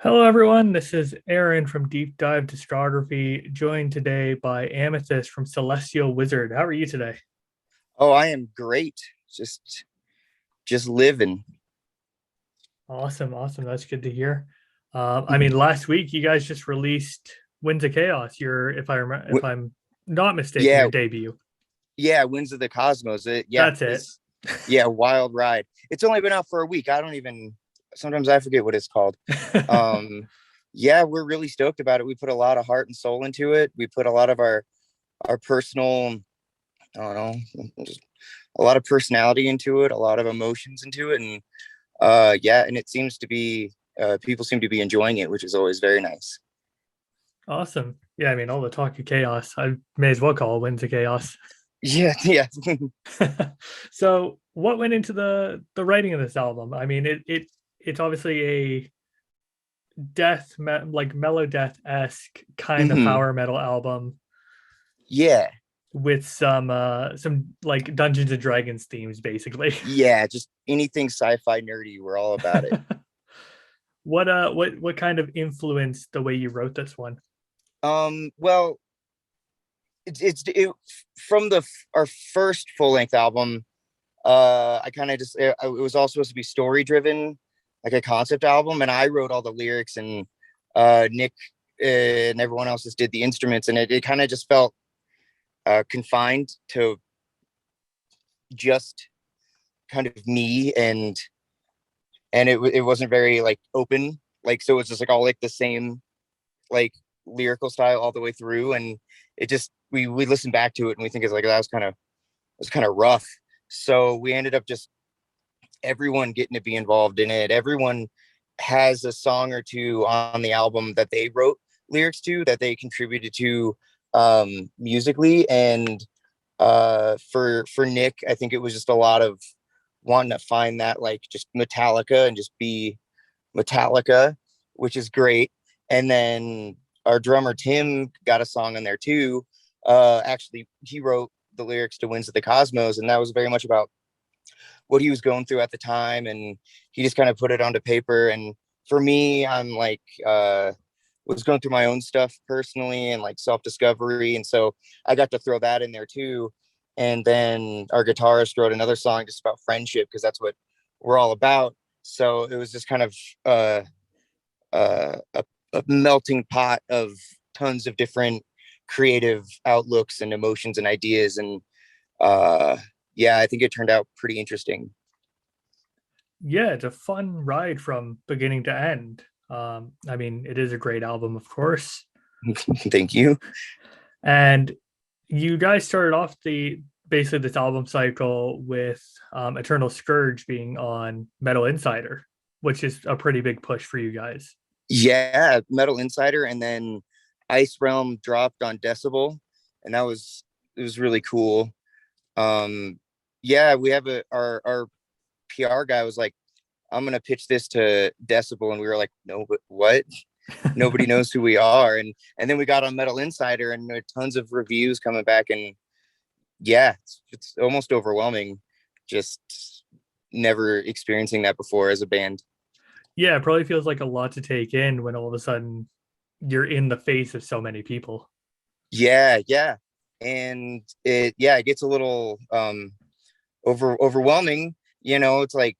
Hello, everyone. This is Aaron from Deep Dive Discography, joined today by Amethyst from Celestial Wizard. How are you today? Oh, I am great. Just living. Awesome, awesome. That's good to hear. Last week you guys just released Winds of Chaos. If I'm not mistaken, Yeah, your debut. yeah, Winds of the Cosmos. Yeah, That's it. this wild ride. It's only been out for a week. I don't even sometimes I forget what it's called. Um yeah, we're really stoked about it. We put a lot of heart and soul into it. We put a lot of our personal, I don't know, just a lot of personality into it, a lot of emotions into it, and yeah, and it seems to be people seem to be enjoying it, which is always very nice. Awesome. Yeah, all the talk of chaos, I may as well call it Winds of Chaos. Yeah, yeah. So, what went into the writing of this album? It's obviously a like mellow death esque kind of Hmm. power metal album Yeah. with some like Dungeons and Dragons themes, basically. Yeah, just anything sci-fi nerdy, we're all about it. What kind of influenced the way you wrote this one? Well, it from our first full-length album. I kind of just it was all supposed to be story driven, like a concept album, and I wrote all the lyrics, and Nick and everyone else just did the instruments, and it kind of just felt confined to just kind of me, and it wasn't very like open, like, so it's just like all like the same like lyrical style all the way through, and it just we listen back to it and we think it's like that was kind of rough. So we ended up just everyone getting to be involved in it. Everyone has a song or two on the album that they wrote lyrics to, that they contributed to musically. And for Nick, I think it was just a lot of wanting to find that like just Metallica and just be Metallica, which is great. And then our drummer Tim got a song in there too. Actually, he wrote the lyrics to Winds of the Cosmos, and that was very much about what he was going through at the time, and he just kind of put it onto paper. And for me, I'm like was going through my own stuff personally and like self-discovery, and so I got to throw that in there too. And then our guitarist wrote another song just about friendship, because that's what we're all about. So it was just kind of a melting pot of tons of different creative outlooks and emotions and ideas. And uh yeah, I think it turned out pretty interesting. Yeah, it's a fun ride from beginning to end. It is a great album, of course. Thank you. And you guys started off the basically this album cycle with Eternal Scourge being on Metal Insider, which is a pretty big push for you guys. Yeah, Metal Insider, and then Ice Realm dropped on Decibel, and that was it was really cool. Yeah, we have our PR guy was like, I'm gonna pitch this to Decibel, and we were like, no, but what? Nobody knows who we are. And then we got on Metal Insider, and there are tons of reviews coming back, and yeah, it's almost overwhelming, just never experiencing that before as a band. Yeah, it probably feels like a lot to take in when all of a sudden you're in the face of so many people. Yeah, yeah. And it gets a little overwhelming. It's like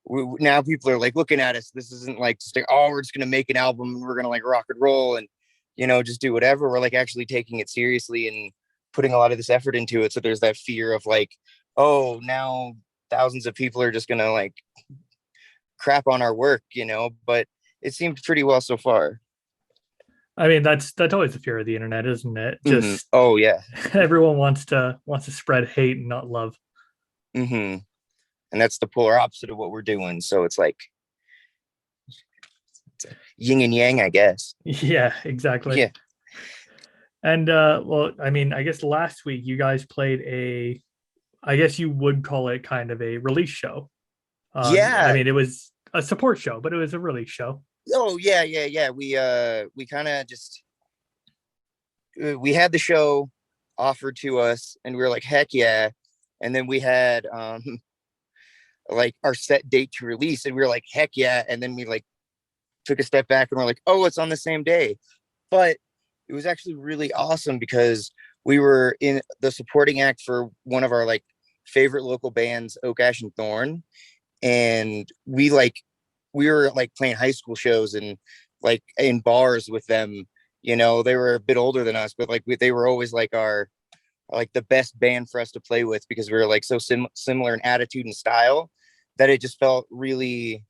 now people are like looking at us. This isn't like just like, oh, we're just gonna make an album and we're gonna like rock and roll and just do whatever. We're like actually taking it seriously and putting a lot of this effort into it. So there's that fear of like, oh, now thousands of people are just gonna like crap on our work, but it seemed pretty well so far. That's always the fear of the internet, isn't it? Mm-hmm. Just Oh yeah. everyone wants to spread hate and not love. Mm-hmm. And that's the polar opposite of what we're doing. So it's like yin and yang, I guess. Yeah, exactly. Yeah. And I guess last week you guys played I guess you would call it kind of a release show. Yeah. It was a support show, but it was a release show. Oh yeah, yeah, yeah. We kind of just we had the show offered to us, and we were like, heck yeah. And then we had like our set date to release, and we were like, heck yeah. And then we like took a step back and we're like, oh, it's on the same day. But it was actually really awesome because we were in the supporting act for one of our like favorite local bands, Oak, Ash, and Thorn. And we were like playing high school shows and like in bars with them. You know, they were a bit older than us, but like they were always like our like the best band for us to play with because we were like so similar in attitude and style that it just felt really,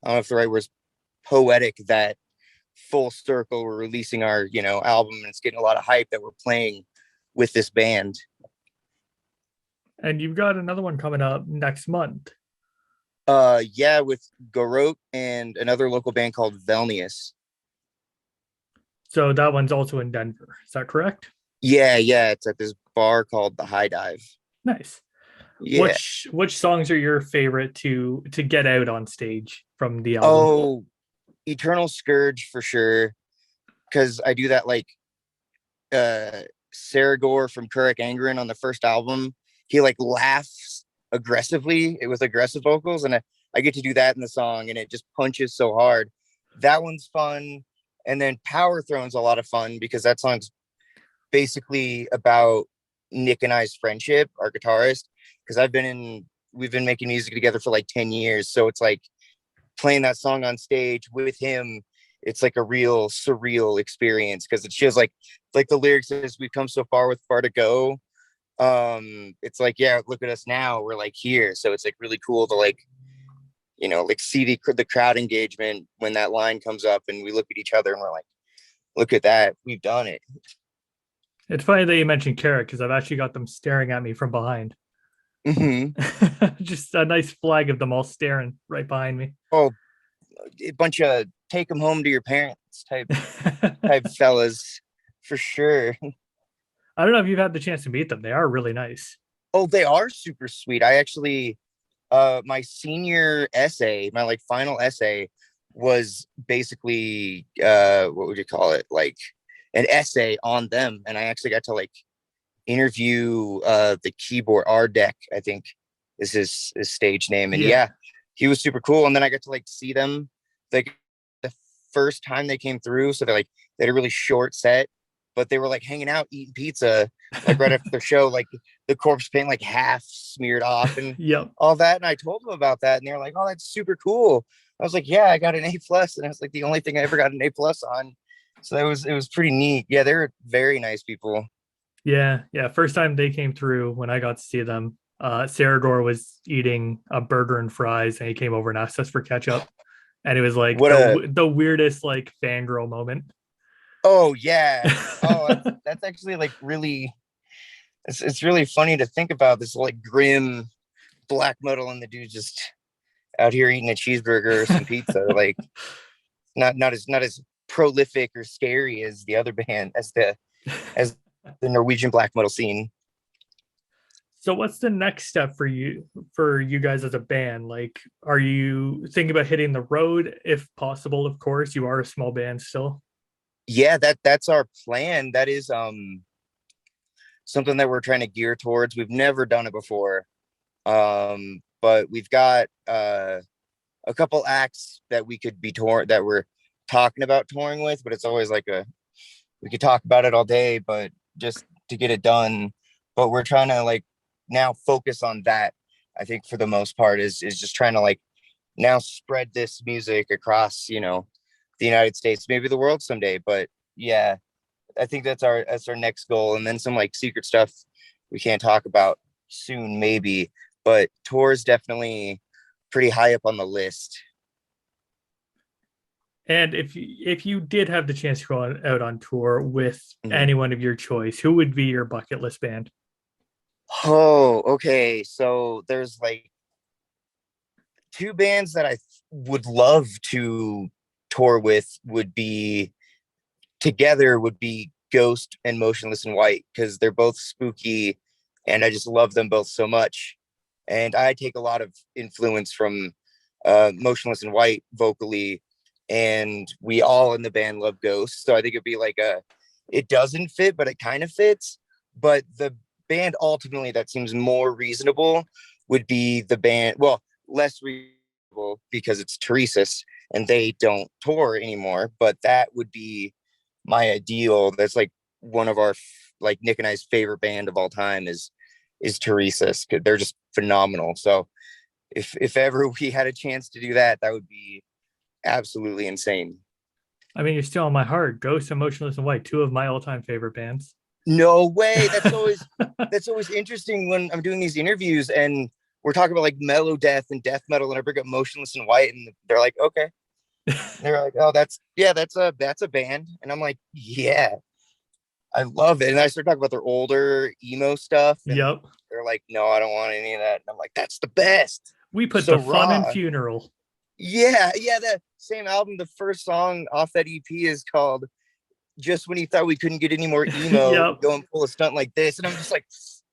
I don't know if the right word is poetic, that full circle we're releasing our, you know, album and it's getting a lot of hype that we're playing with this band. And you've got another one coming up next month. Yeah, with Garot and another local band called Velnius. So that one's also in Denver. Is that correct? Yeah, it's at this bar called the High Dive. Nice. Yeah. Which songs are your favorite to get out on stage from the album? Oh, Eternal Scourge for sure. Because I do that like Sarah Gore from Kurek Angren on the first album. He like laughs aggressively with aggressive vocals, and I get to do that in the song, and it just punches so hard. That one's fun. And then Power Throne's a lot of fun because that song's basically about Nick and I's friendship, our guitarist, because we've been making music together for like 10 years. So it's like playing that song on stage with him. It's like a real surreal experience because it feels like the lyrics says we've come so far with far to go. It's like, yeah, look at us now. We're like here. So it's like really cool to like, you know, like see the crowd engagement when that line comes up and we look at each other and we're like, look at that. We've done it. It's funny that you mentioned Carrot because I've actually got them staring at me from behind. Mm-hmm. Just a nice flag of them all staring right behind me. Oh, a bunch of take them home to your parents type fellas for sure. I don't know if you've had the chance to meet them. They are really nice. Oh, they are super sweet. I actually, my senior essay, my like final essay was basically, what would you call it? Like an essay on them. And I actually got to like interview the keyboard Ardek, I think is his stage name. And yeah, he was super cool. And then I got to like see them like the first time they came through. So they had a really short set, but they were like hanging out eating pizza like right after their show, like the corpse paint like half smeared off and all that. And I told them about that and they were like, oh, that's super cool. I was like, yeah, I got an A+, and it was like the only thing I ever got an A+ on. So it was pretty neat. Yeah, they were very nice people. Yeah. First time they came through when I got to see them, Sarah Gore was eating a burger and fries, and he came over and asked us for ketchup, and it was like the weirdest like fangirl moment. Oh yeah. Oh, that's actually like really. It's really funny to think about this like grim black metal and the dude just out here eating a cheeseburger or some pizza. Like not as prolific or scary as the other band as the Norwegian black metal scene. So what's the next step for you guys as a band? Like, are you thinking about hitting the road if possible? Of course, you are a small band still. Yeah, that's our plan. That is something that we're trying to gear towards. We've never done it before. But we've got a couple acts that we could be that we're talking about touring with, but it's always like we could talk about it all day, but just to get it done. But we're trying to like now focus on that. I think for the most part is just trying to like now spread this music across, you know, the United States, maybe the world someday. But yeah, I think that's our next goal. And then some like secret stuff we can't talk about soon, maybe, but tours definitely pretty high up on the list. And if you did have the chance to go out on tour with anyone of your choice, who would be your bucket list band? Oh, okay. So there's like two bands that I would love to tour with would be Ghost and Motionless in White, because they're both spooky and I just love them both so much. And I take a lot of influence from Motionless in White vocally, and we all in the band love Ghost. So I think it'd be like it doesn't fit, but it kind of fits. But the band ultimately that seems more reasonable would be the band, well, less reasonable because it's Teresa's, and they don't tour anymore. But that would be my ideal. That's like one of our like Nick and I's favorite band of all time is Teresa's. They're just phenomenal. So if ever we had a chance to do that, that would be absolutely insane. I mean, you're still in my heart. Ghost and Motionless in White, two of my all-time favorite bands. No way. That's always interesting when I'm doing these interviews and we're talking about like mellow death and death metal, and I bring up Motionless in White, and they're like, okay. And they're like, oh, that's a band, and I'm like, yeah, I love it. And I start talking about their older emo stuff, and Yep. they're like, no, I don't want any of that. And I'm like, that's the best. We put So the fun in raw. Funeral. Yeah, the same album. The first song off that EP is called Just When You Thought We Couldn't Get Any More Emo, Yep. Go and Pull a Stunt Like This. And I'm just like,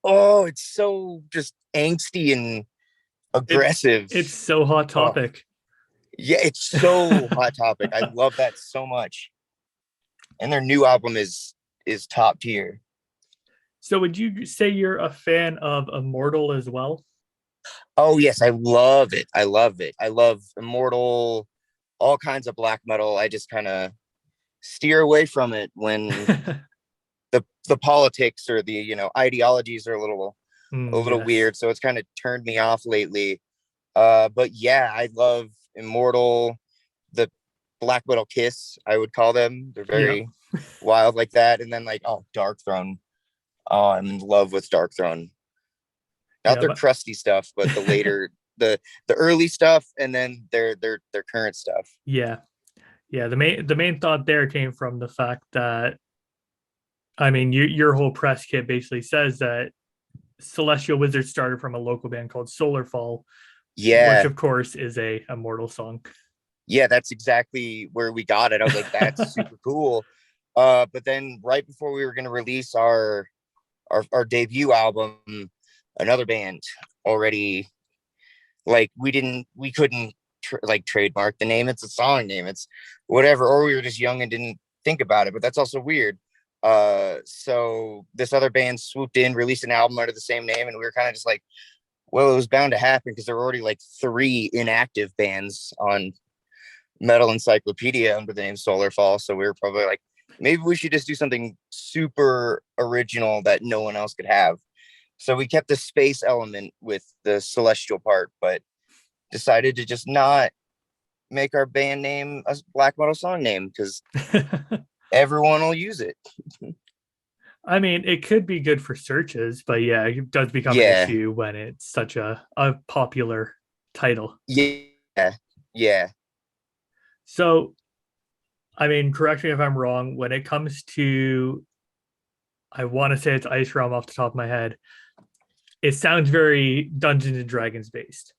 oh, it's so just angsty and aggressive. It's so Hot Topic. Yeah, it's so Hot Topic. I love that so much. And their new album is top tier. So would you say you're a fan of Immortal as well? Oh yes, I love it. I love it. I love Immortal, all kinds of black metal. I just kind of steer away from it when the politics or the ideologies are a little yes. weird. So it's kind of turned me off lately. But yeah, I love Immortal, the black metal Kiss, I would call them. They're very wild like that. And then like, oh, Dark Throne. Oh, I'm in love with Dark Throne. Not their crusty stuff, but the later the early stuff, and then their current stuff. Yeah. The main thought there came from the fact that, I mean, your whole press kit basically says that Celestial Wizard started from a local band called Solarfall, which of course is a Immortal song. Yeah, that's exactly where we got it. I was like, that's super cool. But then right before we were going to release our debut album, another band already, like, we couldn't trademark the name. It's a song name, it's whatever, or we were just young and didn't think about it. But that's also weird. So this other band swooped in, released an album under the same name, and we were kind of just like, well, it was bound to happen because there were already like 3 inactive bands on Metal Encyclopedia under the name Solarfall. So we were probably like, maybe we should just do something super original that no one else could have. So we kept the space element with the celestial part, but decided to just not make our band name a black metal song name because everyone will use it. I mean, it could be good for searches, but yeah, it does become an issue when it's such a popular title. Yeah. So, I mean, correct me if I'm wrong, when it comes to, I want to say it's Ice Realm off the top of my head, it sounds very Dungeons and Dragons based.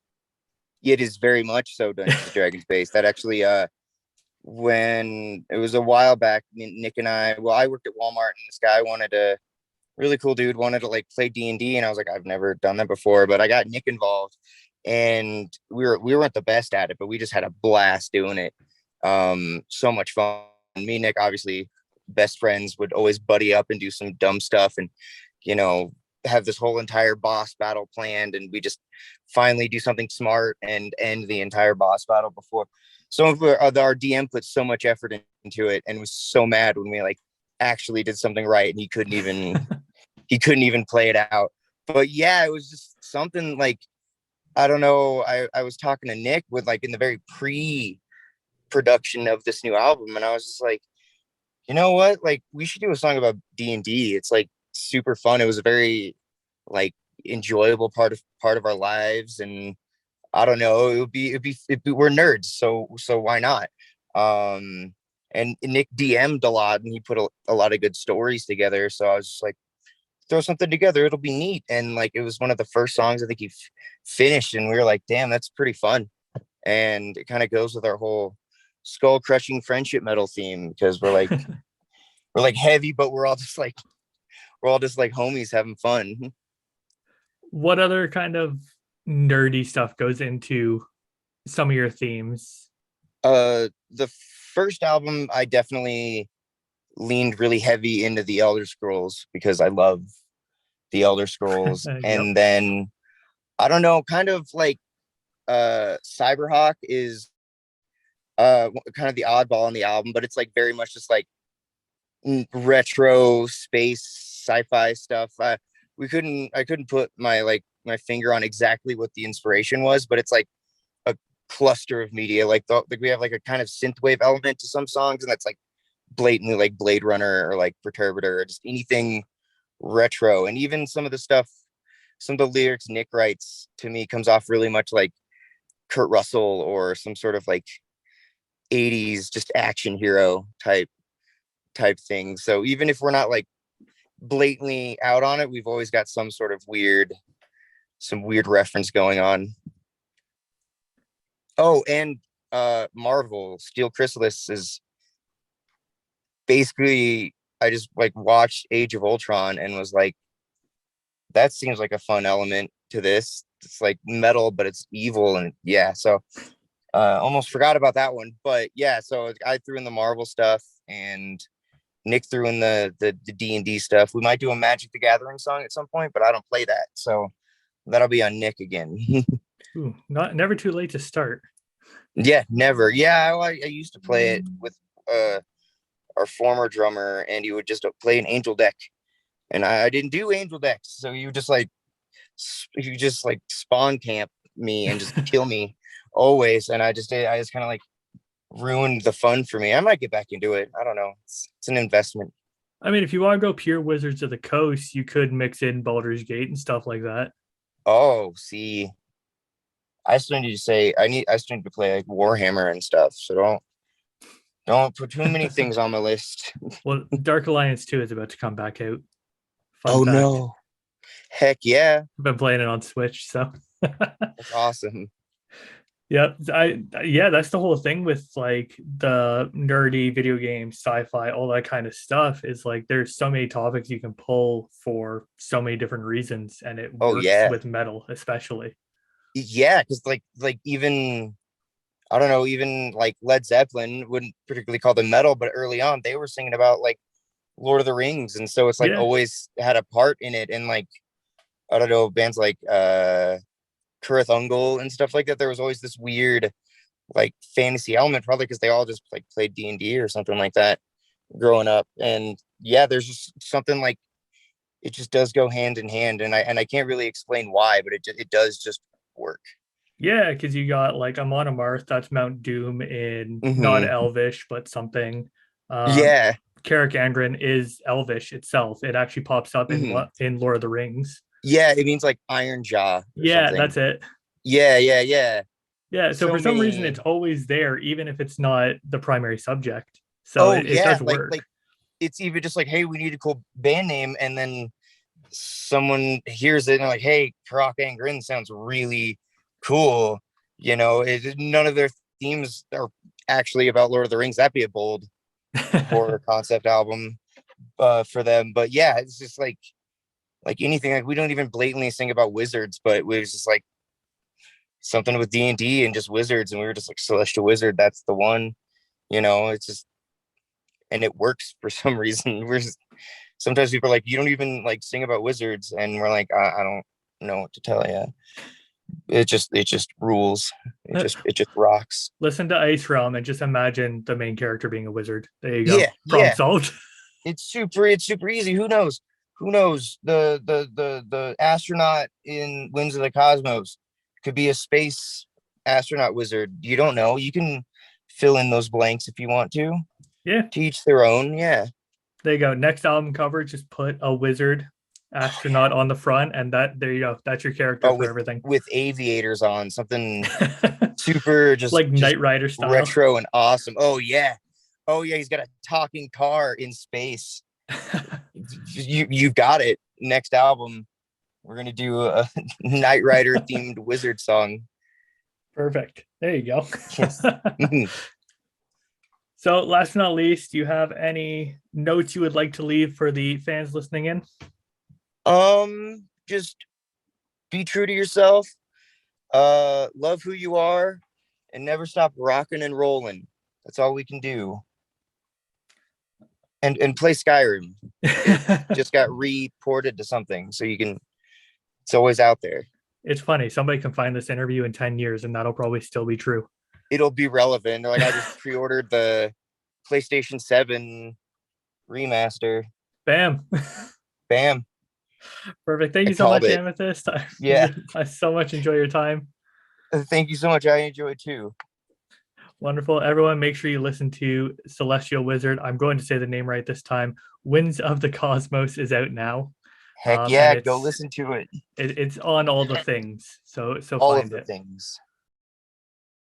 It is very much so Dungeons and Dragons based. That actually, when it was a while back, Nick and I worked at Walmart, and this guy really cool dude wanted to like play D&D, and I was like, I've never done that before, but I got Nick involved, and we weren't the best at it, but we just had a blast doing it. So much fun. Me and Nick, obviously best friends, would always buddy up and do some dumb stuff, and have this whole entire boss battle planned, and we just finally do something smart and end the entire boss battle before. Some of our DM put so much effort into it and was so mad when we like actually did something right, and he couldn't even play it out. But yeah, it was just something like, I don't know. I was talking to Nick with like in the very pre-production of this new album, and I was just like, you know what? Like, we should do a song about D&D. It's like super fun. It was a very like enjoyable part of our lives, and I don't know, it'd be we're nerds, so why not? And Nick DM'd a lot, and he put a lot of good stories together, so I was just like, throw something together, it'll be neat. And like, it was one of the first songs I think he finished, and we were like, damn, that's pretty fun. And it kind of goes with our whole skull crushing friendship metal theme, because we're like heavy, but we're all just like homies having fun. What other kind of nerdy stuff goes into some of your themes? The first album, I definitely leaned really heavy into the Elder Scrolls because I love the Elder Scrolls. And then, I don't know, kind of like Cyberhawk is kind of the oddball on the album, but it's like very much just like retro space sci-fi stuff. I couldn't put my finger on exactly what the inspiration was, but it's like a cluster of media. Like we have like a kind of synthwave element to some songs, and that's like blatantly like Blade Runner or like Perturbator or just anything retro. And even some of the stuff, some of the lyrics Nick writes to me comes off really much like Kurt Russell or some sort of like 80s just action hero type thing. So even if we're not like blatantly out on it, we've always got some weird reference going on. Oh, and Marvel Steel Chrysalis is basically, I just like watched Age of Ultron and was like, that seems like a fun element to this. It's like metal, but it's evil. And yeah, so almost forgot about that one. But yeah, so I threw in the Marvel stuff and Nick threw in the D&D stuff. We might do a Magic the Gathering song at some point, but I don't play that. So that'll be on Nick again. Ooh, never too late to start. Yeah, never. Yeah, I used to play it with our former drummer, and he would just play an angel deck. And I didn't do angel decks. So you just like spawn camp me and just kill me always. And I just kind of like ruined the fun for me. I might get back into it. I don't know. It's an investment. I mean, if you want to go pure Wizards of the Coast, you could mix in Baldur's Gate and stuff like that. Oh, see, I still need to play like Warhammer and stuff. So don't put too many things on my list. Well, Dark Alliance 2 is about to come back out. Fun fact. No. Heck yeah. I've been playing it on Switch, so that's awesome. Yeah, that's the whole thing with like the nerdy video games, sci-fi, all that kind of stuff is like there's so many topics you can pull for so many different reasons, and it works with metal especially. Yeah, because like even I don't know, even like Led Zeppelin wouldn't particularly call them metal, but early on they were singing about like Lord of the Rings, and so it's like always had a part in it. And like I don't know, bands like Kurith Ungol and stuff like that, there was always this weird like fantasy element, probably because they all just like played D&D or something like that growing up. And yeah, there's just something like it just does go hand in hand, and I can't really explain why, but it does just work. Yeah, because you got like Amon Amarth, that's Mount Doom in not Elvish but something. Yeah, Carrick Angren is Elvish itself. It actually pops up in Lord of the Rings. Yeah, it means like Iron Jaw. Yeah, something. That's it. Yeah. Yeah, so for some reason it's always there, even if it's not the primary subject. So it does work. Like it's even just like, hey, we need a cool band name, and then someone hears it and like, hey, Carrick Angren sounds really cool. You know, none of their themes are actually about Lord of the Rings. That'd be a bold horror concept album for them. But yeah, it's just like anything. Like we don't even blatantly sing about wizards, but it was just like something with D&D and just wizards, and we were just like Celestial Wizard. That's the one. You know, it's just, and it works for some reason. Sometimes people are like, you don't even like sing about wizards, and we're like, I don't know what to tell you. It just rules. It just rocks. Listen to Ice Realm and just imagine the main character being a wizard. There you go. Problem solved. It's super easy. Who knows? The astronaut in Winds of the Cosmos could be a space astronaut wizard. You don't know. You can fill in those blanks if you want to. Yeah. To each their own. Yeah. There you go. Next album cover, just put a wizard astronaut on the front, and there you go. That's your character for everything. With aviators on, something super just like Knight Rider style. Retro and awesome. Oh yeah, he's got a talking car in space. You got it. Next album, we're gonna do a Knight Rider themed wizard song. Perfect. There you go. Yes. So last but not least, do you have any notes you would like to leave for the fans listening in? Just be true to yourself, love who you are, and never stop rocking and rolling. That's all we can do. And play Skyrim. It just got reported to something, so it's always out there. It's funny, somebody can find this interview in 10 years and that'll probably still be true. it'll be relevant. Like I just pre-ordered the PlayStation 7 remaster. Bam. Bam. Perfect. Thank I you so called much, it. Amethyst. Yeah. I so much enjoy your time. Thank you so much. I enjoy it too. Wonderful. Everyone, make sure you listen to Celestial Wizard. I'm going to say the name right this time. Winds of the Cosmos is out now. Heck And yeah, go listen to it. it's on all the things. So All of find the it. things.